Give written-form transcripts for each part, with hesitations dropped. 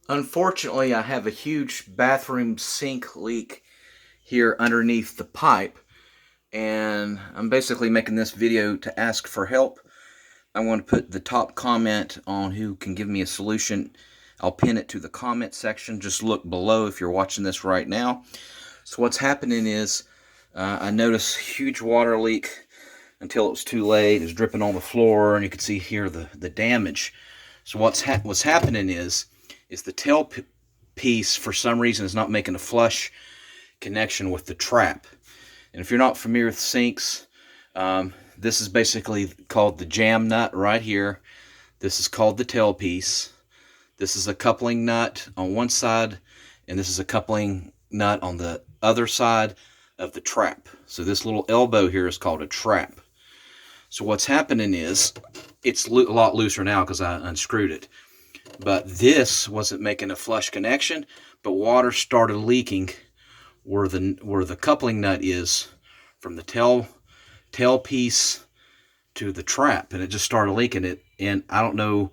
Unfortunately, I have a huge bathroom sink leak here underneath the pipe, and I'm basically making this video to ask for help. I want to put the top comment on who can give me a solution. I'll pin it to the comment section. Just look below if you're watching this right now. So what's happening is I noticed huge water leak until it was too late. It was dripping on the floor, and you can see here the damage. So what's happening is the tailpiece for some reason is not making a flush connection with the trap. And if you're not familiar with sinks, this is basically called the jam nut right here. This is called the tailpiece. This is a coupling nut on one side, and this is a coupling nut on the other side of the trap. So this little elbow here is called a trap. So what's happening is, it's a lot looser now because I unscrewed it. But this wasn't making a flush connection, but water started leaking where the coupling nut is from the tailpiece to the trap, and it just started leaking it. And I don't know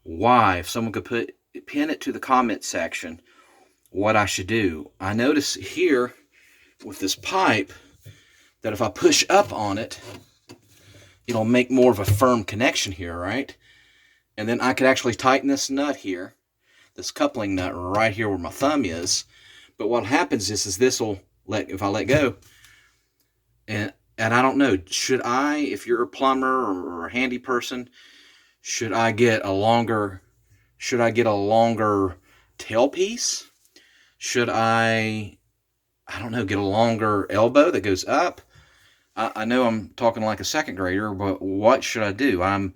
why. If someone could pin it to the comment section what I should do. I notice here with this pipe that if I push up on it, it'll make more of a firm connection here, right? And then I could actually tighten this nut here, this coupling nut right here where my thumb is. But what happens is this will if I let go, and I don't know, should I, if you're a plumber or a handy person, should I get a longer tailpiece? Should I don't know, get a longer elbow that goes up? I know I'm talking like a second grader, but what should I do? I'm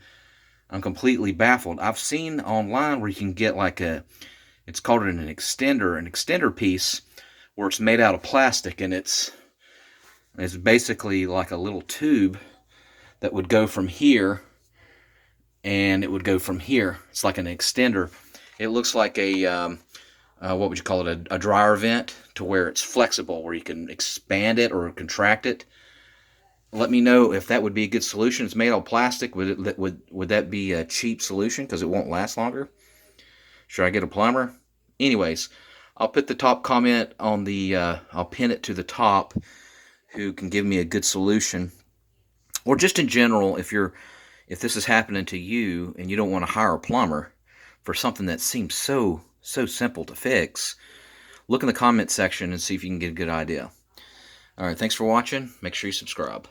completely baffled. I've seen online where you can get like it's called an extender piece, where it's made out of plastic, and it's basically like a little tube that would go from here, and it would go from here. It's like an extender. It looks like a what would you call it? A dryer vent, to where it's flexible, where you can expand it or contract it. Let me know if that would be a good solution. It's made out of plastic. Would that be a cheap solution because it won't last longer? Should I get a plumber? Anyways, I'll put the top comment on the, I'll pin it to the top who can give me a good solution. Or just in general, if this is happening to you and you don't want to hire a plumber for something that seems so simple to fix, look in the comment section and see if you can get a good idea. Alright, thanks for watching. Make sure you subscribe.